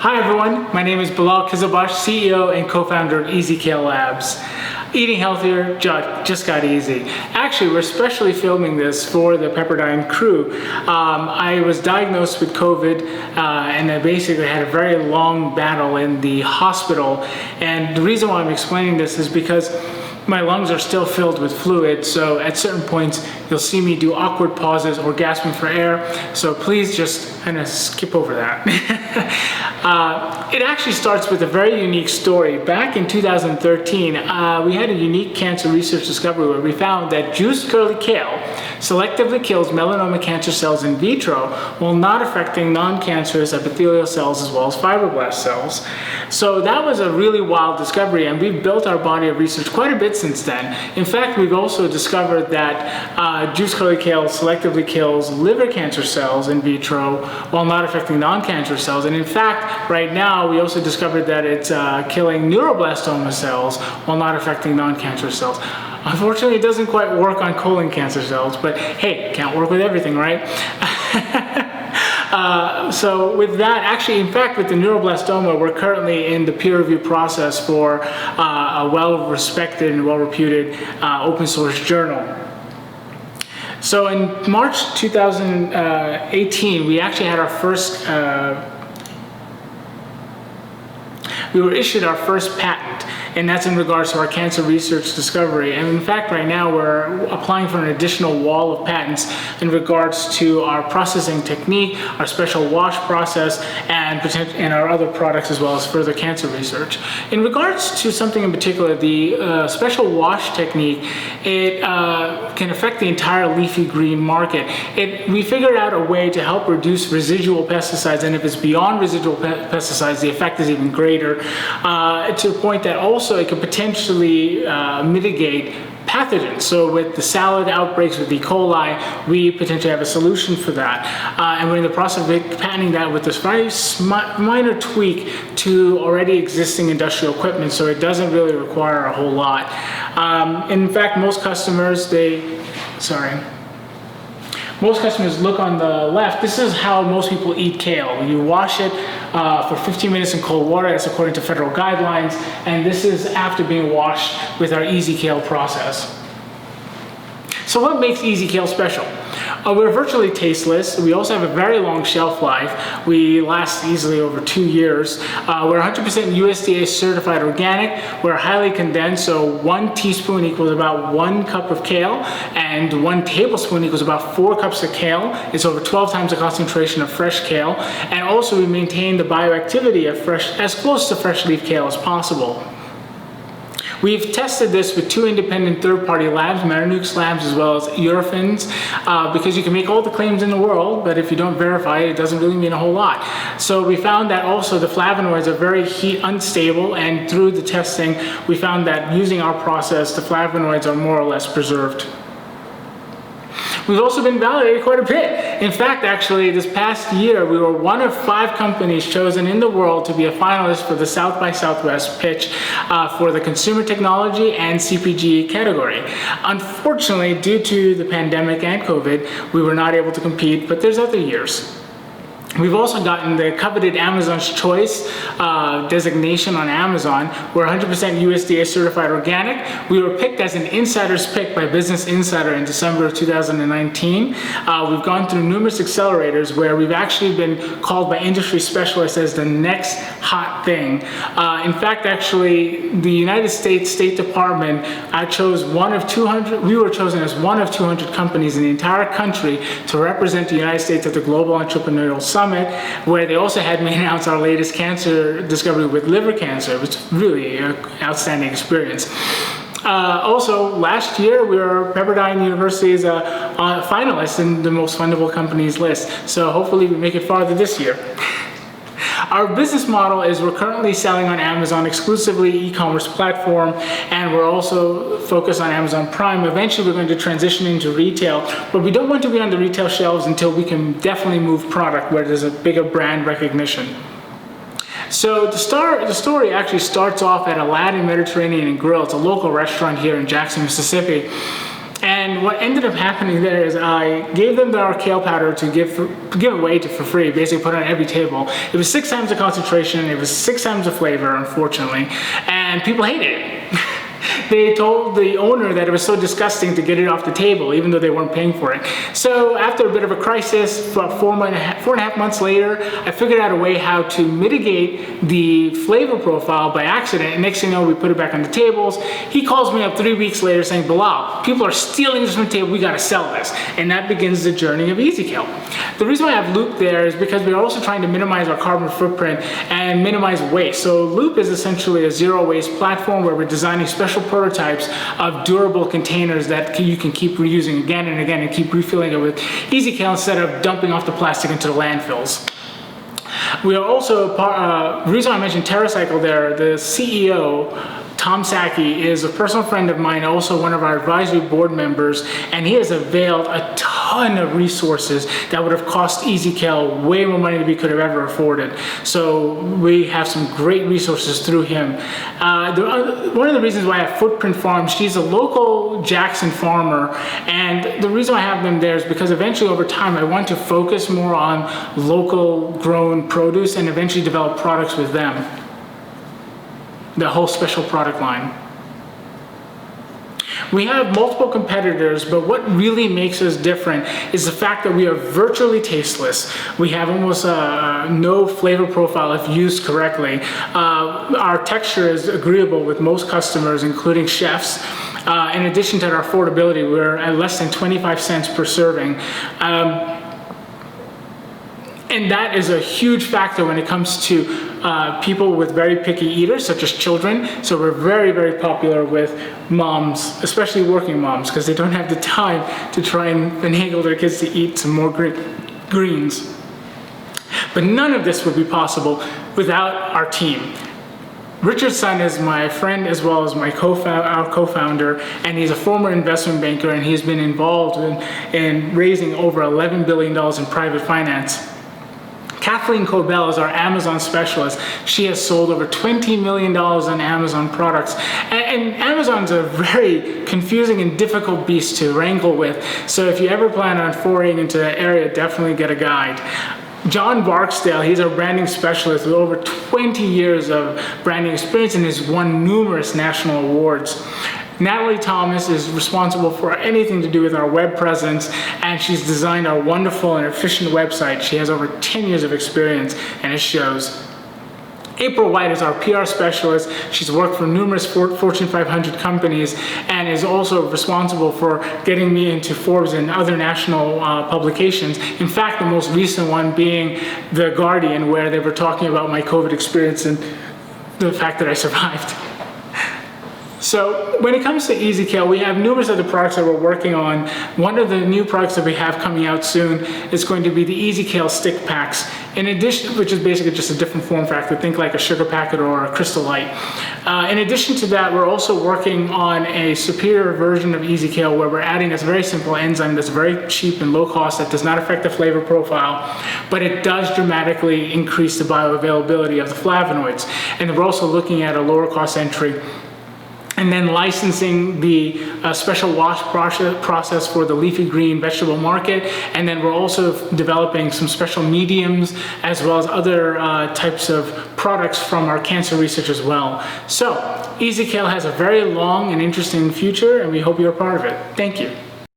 Hi everyone, my name is Bilal Kizilbash, CEO and co-founder of EasyKale Labs. Eating healthier just got easy. Actually, we're especially filming this for the Pepperdine crew. I was diagnosed with COVID and I basically had a very long battle in the hospital. And the reason why I'm explaining this is because my lungs are still filled with fluid, so at certain points you'll see me do awkward pauses or gasping for air, so please just kind of skip over that. It actually starts with a very unique story. Back in 2013, we had a unique cancer research discovery where we found that juiced curly kale selectively kills melanoma cancer cells in vitro while not affecting non-cancerous epithelial cells as well as fibroblast cells. So that was a really wild discovery, and we've built our body of research quite a bit since then. In fact, we've also discovered that juiced curly kale selectively kills liver cancer cells in vitro while not affecting non-cancerous cells. And in fact, right now, we also discovered that it's killing neuroblastoma cells while not affecting non-cancerous cells. Unfortunately, it doesn't quite work on colon cancer cells, but hey, can't work with everything, right? So with that, actually, in fact, with the neuroblastoma, we're currently in the peer review process for a well-respected and well-reputed open source journal. So in March 2018, we actually had our first, we were issued our first patent, and that's in regards to our cancer research discovery. And in fact, right now we're applying for an additional wall of patents in regards to our processing technique, our special wash process, and our other products as well as further cancer research. In regards to something in particular, the special wash technique, it can affect the entire leafy green market. We figured out a way to help reduce residual pesticides, and if it's beyond residual pesticides, the effect is even greater, to the point that also it could potentially mitigate pathogens. So with the salad outbreaks with E. coli, we potentially have a solution for that. And we're in the process of patenting that with this very minor tweak to already existing industrial equipment, so it doesn't really require a whole lot. In fact, most customers, most customers look on the left. This is how most people eat kale. You wash it for 15 minutes in cold water. That's according to federal guidelines. And this is after being washed with our EasyKale process. So what makes EasyKale special? We're virtually tasteless. We also have a very long shelf life. We last easily over 2 years. We're 100% USDA certified organic. We're highly condensed, so 1 teaspoon equals about 1 cup of kale, and 1 tablespoon equals about 4 cups of kale. It's over 12 times the concentration of fresh kale. And also we maintain the bioactivity of as close to fresh leaf kale as possible. We've tested this with 2 independent third-party labs, Marinukes labs as well as Eurofins, because you can make all the claims in the world, but if you don't verify it, it doesn't really mean a whole lot. So we found that also the flavonoids are very heat unstable, and through the testing, we found that using our process, the flavonoids are more or less preserved. We've also been validated quite a bit. In fact, actually, this past year, we were one of 5 companies chosen in the world to be a finalist for the South by Southwest pitch for the consumer technology and CPG category. Unfortunately, due to the pandemic and COVID, we were not able to compete, but there's other years. We've also gotten the coveted Amazon's Choice designation on Amazon. We're 100% USDA certified organic. We were picked as an insider's pick by Business Insider in December of 2019. We've gone through numerous accelerators where we've actually been called by industry specialists as the next hot thing. In fact, actually, the United States State Department chose one of 200, we were chosen as one of 200 companies in the entire country to represent the United States at the Global Entrepreneurial Summit, where they also had me announce our latest cancer discovery with liver cancer, which was really an outstanding experience. Also, last year, we were Pepperdine University's finalist in the most fundable companies list. So hopefully we make it farther this year. Our business model is we're currently selling on Amazon exclusively e-commerce platform, and we're also focused on Amazon Prime. Eventually we're going to transition into retail, but we don't want to be on the retail shelves until we can definitely move product where there's a bigger brand recognition. So the story actually starts off at Aladdin Mediterranean and Grill. It's a local restaurant here in Jackson, Mississippi. And what ended up happening there is I gave them our kale powder to give away for free, basically put on every table. It was 6 times the concentration, it was 6 times the flavor, unfortunately, and people hated it. They told the owner that it was so disgusting to get it off the table, even though they weren't paying for it. So after a bit of a crisis, about 4.5 months later, I figured out a way how to mitigate the flavor profile by accident. And next thing you know, we put it back on the tables. He calls me up 3 weeks later saying, Bilal, people are stealing this from the table, we gotta sell this. And that begins the journey of EasyKale. The reason why I have Loop there is because we're also trying to minimize our carbon footprint and minimize waste. So Loop is essentially a zero waste platform where we're designing special prototypes of durable containers that you can keep reusing again and again and keep refilling it with EasyKale instead of dumping off the plastic into the landfills. We are also, the reason I mentioned TerraCycle there, the CEO, Tom Saki, is a personal friend of mine, also one of our advisory board members, and he has availed a ton of resources that would have cost EasyKale way more money than we could have ever afforded. So we have some great resources through him. One of the reasons why I have Footprint Farms, she's a local Jackson farmer, and the reason I have them there is because eventually over time I want to focus more on local grown produce and eventually develop products with them. The whole special product line. We have multiple competitors, but what really makes us different is the fact that we are virtually tasteless. We have almost no flavor profile if used correctly. Our texture is agreeable with most customers, including chefs. In addition to our affordability, we're at less than 25 cents per serving. And that is a huge factor when it comes to people with very picky eaters, such as children. So we're very, very popular with moms, especially working moms, because they don't have the time to try and finagle their kids to eat some more greens. But none of this would be possible without our team. Richard's son is my friend as well as my co-founder, and he's a former investment banker, and he's been involved in raising over $11 billion in private finance. Kathleen Cobell is our Amazon specialist. She has sold over $20 million in Amazon products. And Amazon's a very confusing and difficult beast to wrangle with. So if you ever plan on foraying into that area, definitely get a guide. John Barksdale, he's our branding specialist with over 20 years of branding experience and has won numerous national awards. Natalie Thomas is responsible for anything to do with our web presence, and she's designed our wonderful and efficient website. She has over 10 years of experience, and it shows. April White is our PR specialist. She's worked for numerous Fortune 500 companies and is also responsible for getting me into Forbes and other national publications. In fact, the most recent one being The Guardian, where they were talking about my COVID experience and the fact that I survived. So when it comes to EasyKale, we have numerous other products that we're working on. One of the new products that we have coming out soon is going to be the EasyKale stick packs. In addition, which is basically just a different form factor, think like a sugar packet or a Crystal Light. In addition to that, we're also working on a superior version of EasyKale where we're adding this very simple enzyme that's very cheap and low cost that does not affect the flavor profile, but it does dramatically increase the bioavailability of the flavonoids. And we're also looking at a lower cost entry. And then licensing the special wash process for the leafy green vegetable market. And then we're also developing some special mediums as well as other types of products from our cancer research as well. So EasyKale has a very long and interesting future, and we hope you're a part of it. Thank you.